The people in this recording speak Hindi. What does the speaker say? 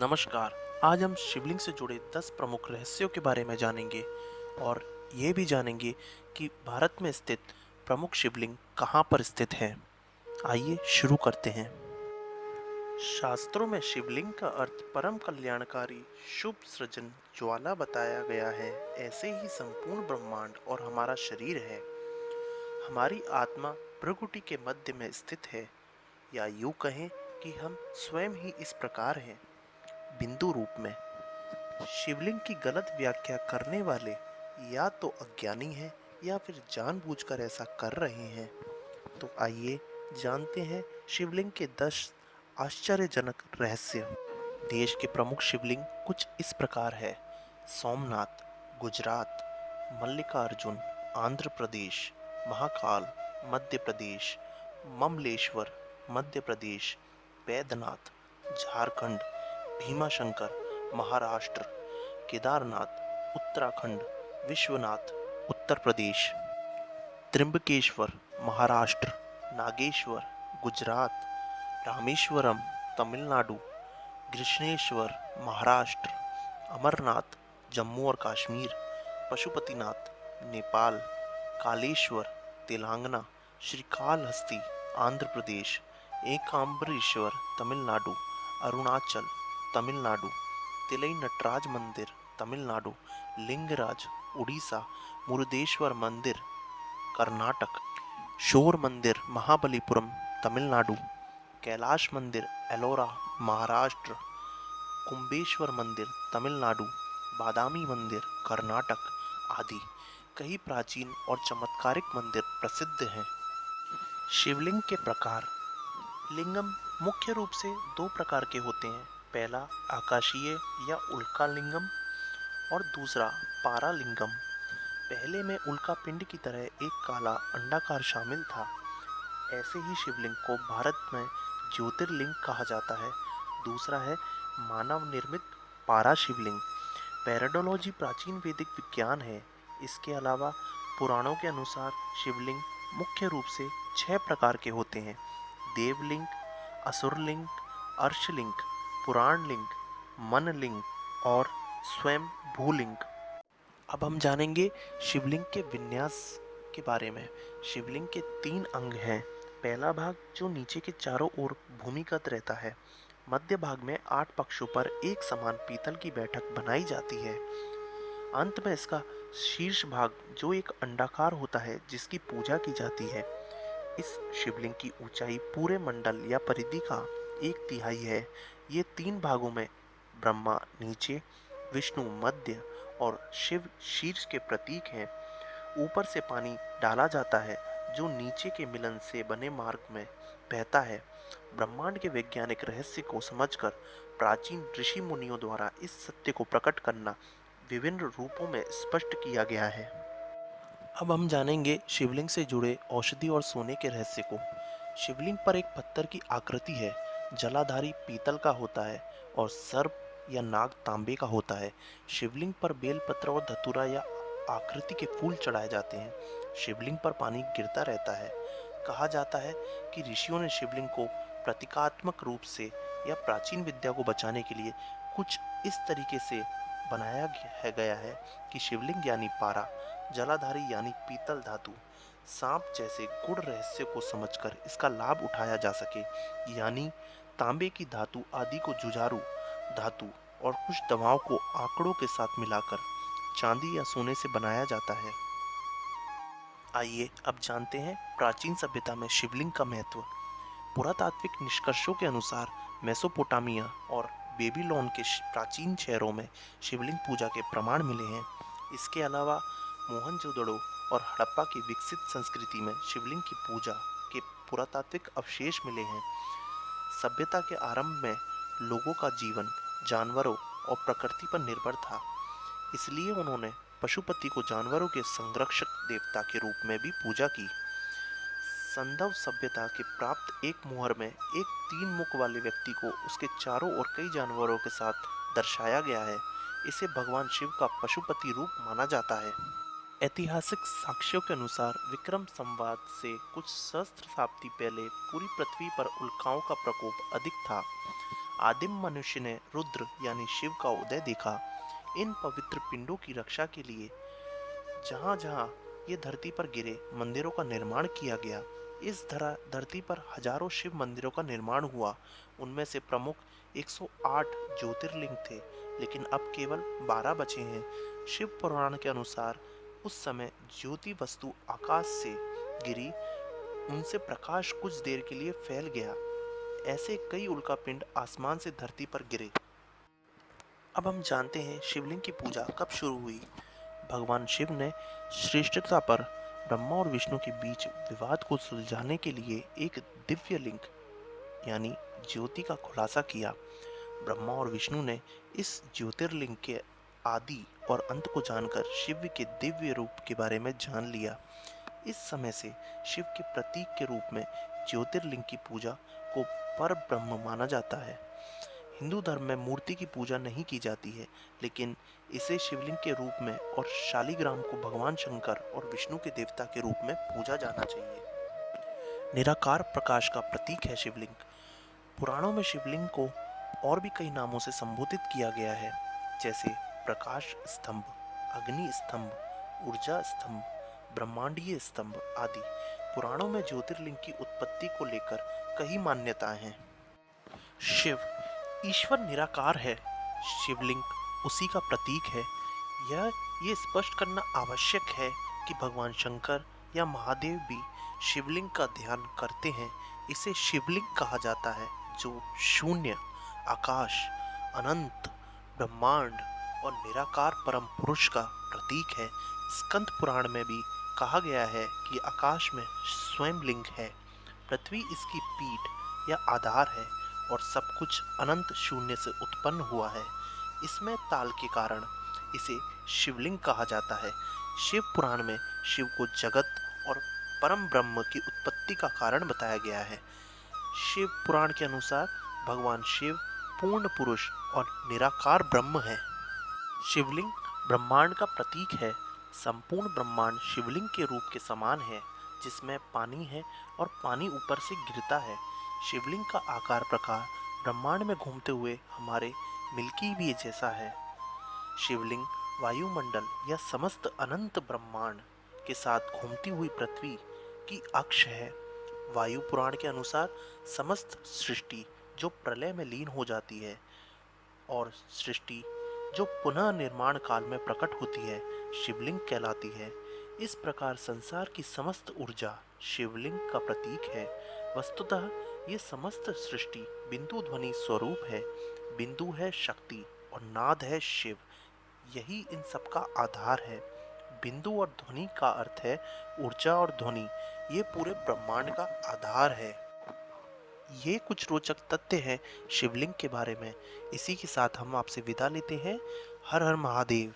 नमस्कार। आज हम शिवलिंग से जुड़े 10 प्रमुख रहस्यों के बारे में जानेंगे और ये भी जानेंगे कि भारत में स्थित प्रमुख शिवलिंग कहाँ पर स्थित है। आइए शुरू करते हैं। शास्त्रों में शिवलिंग का अर्थ परम कल्याणकारी शुभ सृजन ज्वाला बताया गया है। ऐसे ही संपूर्ण ब्रह्मांड और हमारा शरीर है। हमारी आत्मा प्रकृति के मध्य में स्थित है, या यूं कहें कि हम स्वयं ही इस प्रकार हैं, बिंदु रूप में। शिवलिंग की गलत व्याख्या करने वाले या तो अज्ञानी हैं या फिर जानबूझकर ऐसा कर रहे हैं। तो आइए जानते हैं शिवलिंग के 10 आश्चर्यजनक रहस्य। देश के प्रमुख शिवलिंग कुछ इस प्रकार है। सोमनाथ, गुजरात। मल्लिकार्जुन, आंध्र प्रदेश। महाकाल, मध्य प्रदेश। ममलेश्वर, मध्य प्रदेश। बैद्यनाथ, झारखंड। भीमाशंकर, महाराष्ट्र। केदारनाथ, उत्तराखंड। विश्वनाथ, उत्तर प्रदेश। त्र्यंबकेश्वर, महाराष्ट्र। नागेश्वर, गुजरात। रामेश्वरम, तमिलनाडु। कृष्णेश्वर, महाराष्ट्र। अमरनाथ, जम्मू और कश्मीर। पशुपतिनाथ, नेपाल। कालेश्वर, तेलंगाना। श्रीकालहस्ती, आंध्र प्रदेश। एकाम्बरेश्वर, तमिलनाडु। अरुणाचल, तमिलनाडु। तिलई नटराज मंदिर, तमिलनाडु। लिंगराज, उड़ीसा। मुरुदेश्वर मंदिर, कर्नाटक। शोर मंदिर, महाबलीपुरम, तमिलनाडु। कैलाश मंदिर, एलोरा, महाराष्ट्र। कुंभेश्वर मंदिर, तमिलनाडु। बादामी मंदिर, कर्नाटक आदि कई प्राचीन और चमत्कारिक मंदिर प्रसिद्ध हैं। शिवलिंग के प्रकार। लिंगम मुख्य रूप से दो प्रकार के होते हैं। पहला आकाशीय या उल्का लिंगम और दूसरा पारालिंगम। पहले में उल्का पिंड की तरह एक काला अंडाकार शामिल था। ऐसे ही शिवलिंग को भारत में ज्योतिर्लिंग कहा जाता है। दूसरा है मानव निर्मित पारा शिवलिंग। पैराडोलॉजी प्राचीन वैदिक विज्ञान है। इसके अलावा पुराणों के अनुसार शिवलिंग मुख्य रूप से 6 प्रकार के होते हैं। देवलिंग, असुरलिंग, अर्शलिंग, पुराणलिंग, मनलिंग और स्वयं भूलिंग। अब हम जानेंगे शिवलिंग के विन्यास के बारे में। शिवलिंग के 3 अंग हैं। पहला भाग जो नीचे के चारों ओर भूमिगत रहता है। मध्य भाग में 8 पक्षों पर एक समान पीतल की बैठक बनाई जाती है। अंत में इसका शीर्ष भाग जो एक अंडाकार होता है जिसकी पूजा की जाती है। इस शिवलिंग की ऊंचाई पूरे मंडल या परिधि का 1/3 है। ये 3 भागों में ब्रह्मा नीचे, विष्णु मध्य और शिव शीर्ष के प्रतीक हैं। ऊपर से पानी डाला जाता है जो नीचे के मिलन से बने मार्ग में बहता है। ब्रह्मांड के वैज्ञानिक रहस्य को समझकर प्राचीन ऋषि मुनियों द्वारा इस सत्य को प्रकट करना विभिन्न रूपों में स्पष्ट किया गया है। अब हम जानेंगे शिवलिंग से जुड़े औषधि और सोने के रहस्य को। शिवलिंग पर एक पत्थर की आकृति है। जलाधारी पीतल का होता है और सर्प या नाग तांबे का होता है। शिवलिंग पर बेलपत्र और धतूरा या आकृति के फूल चढ़ाए जाते हैं। शिवलिंग पर पानी गिरता रहता है। कहा जाता है कि ऋषियों ने शिवलिंग को प्रतीकात्मक रूप से या प्राचीन विद्या को बचाने के लिए कुछ इस तरीके से बनाया गया है कि शिवलिंग यानी पारा, जलाधारी यानी पीतल धातु, सांप जैसे गुण रहस्य को समझकर इसका लाभ उठाया जा सके। यानी तांबे की धातु आदि को जुझारू धातु और कुछ दवाओं को आंकड़ों के साथ मिलाकर चांदी या सोने से बनाया जाता है। आइए अब जानते हैं प्राचीन सभ्यता में शिवलिंग का महत्व। पुरातात्विक निष्कर्षों के अनुसार मेसोपोटामिया और बेबीलोन के प्राचीन शहरों में शिवलिंग पूजा के प्रमाण मिले हैं। इसके अलावा मोहनजोदड़ो और हड़प्पा की विकसित संस्कृति में शिवलिंग की पूजा के पुरातात्विक अवशेष मिले हैं। सभ्यता के आरंभ में लोगों का जीवन जानवरों और प्रकृति पर निर्भर था, इसलिए उन्होंने पशुपति को जानवरों के संरक्षक देवता के रूप में भी पूजा की। संधव सभ्यता के प्राप्त एक मुहर में एक 3 मुख वाले व्यक्ति को उसके चारों ओर कई जानवरों के साथ दर्शाया गया है। इसे भगवान शिव का पशुपति रूप माना जाता है। ऐतिहासिक साक्ष्यों के अनुसार विक्रम संवत से कुछ सहस्त्र शताब्दी पहले पूरी पृथ्वी पर उल्काओं का प्रकोप अधिक था। आदिम मनुष्य ने रुद्र यानी शिव का उदय देखा। इन पवित्र पिंडों की रक्षा के लिए जहाँ जहाँ ये धरती पर गिरे, मंदिरों का निर्माण किया गया। इस धरती पर हजारों शिव मंदिरों का निर्माण हुआ। उनमें से प्रमुख 108 ज्योतिर्लिंग थे, लेकिन अब केवल 12 बचे हैं। शिव पुराण के अनुसार उस समय ज्योति वस्तु आकाश से गिरी, उनसे प्रकाश कुछ देर के लिए फैल गया। ऐसे कई उल्कापिंड आसमान से धरती पर गिरे। अब हम जानते हैं शिवलिंग की पूजा कब शुरू हुई। भगवान शिव ने श्रेष्ठता पर ब्रह्मा और विष्णु के बीच विवाद को सुलझाने के लिए एक दिव्य लिंग यानी ज्योति का खुलासा किया। ब्रह्मा और विष्णु ने इस ज्योतिर्लिंग के आदि और अंत को जानकर शिव के दिव्य रूप के बारे में जान लिया। इस समय से शिव के प्रतीक के रूप में ज्योतिर्लिंग की पूजा को पर ब्रह्म माना जाता है। हिंदू धर्म में मूर्ति की पूजा नहीं की जाती है, लेकिन इसे शिवलिंग के रूप में और शालिग्राम को भगवान शंकर और विष्णु के देवता के रूप में पूजा जाना चाहिए। निराकार प्रकाश का प्रतीक है शिवलिंग। पुराणों में शिवलिंग को और भी कई नामों से संबोधित किया गया है, जैसे प्रकाश स्तंभ, अग्नि स्तंभ, ऊर्जा स्तंभ, ब्रह्मांडीय स्तंभ आदि। पुराणों में ज्योतिर्लिंग की उत्पत्ति को लेकर कई मान्यताएं हैं। शिव ईश्वर निराकार है, शिवलिंग उसी का प्रतीक है। ये स्पष्ट करना आवश्यक है कि भगवान शंकर या महादेव भी शिवलिंग का ध्यान करते हैं। इसे शिवलिंग कहा जाता है, जो शून्य, आकाश, अनंत, ब्रह्मांड और निराकार परम पुरुष का प्रतीक है। स्कंद पुराण में भी कहा गया है कि आकाश में स्वयं लिंग है, पृथ्वी इसकी पीठ या आधार है और सब कुछ अनंत शून्य से उत्पन्न हुआ है। इसमें ताल के कारण इसे शिवलिंग कहा जाता है। शिव पुराण में शिव को जगत और परम ब्रह्म की उत्पत्ति का कारण बताया गया है। शिव पुराण के अनुसार भगवान शिव पूर्ण पुरुष और निराकार ब्रह्म है। शिवलिंग ब्रह्मांड का प्रतीक है। संपूर्ण ब्रह्मांड शिवलिंग के रूप के समान है, जिसमें पानी है और पानी ऊपर से गिरता है। शिवलिंग का आकार प्रकार ब्रह्मांड में घूमते हुए हमारे मिल्की वे जैसा है। शिवलिंग वायुमंडल या समस्त अनंत ब्रह्मांड के साथ घूमती हुई पृथ्वी की अक्ष है। वायु पुराण के अनुसार समस्त सृष्टि जो प्रलय में लीन हो जाती है और सृष्टि जो पुनः निर्माण काल में प्रकट होती है, शिवलिंग कहलाती है। इस प्रकार संसार की समस्त ऊर्जा शिवलिंग का प्रतीक है। वस्तुतः ये समस्त सृष्टि बिंदु ध्वनि स्वरूप है। बिंदु है शक्ति और नाद है शिव। यही इन सब का आधार है। बिंदु और ध्वनि का अर्थ है ऊर्जा और ध्वनि। ये पूरे ब्रह्मांड का आधार है। ये कुछ रोचक तथ्य हैं शिवलिंग के बारे में। इसी के साथ हम आपसे विदा लेते हैं। हर हर महादेव।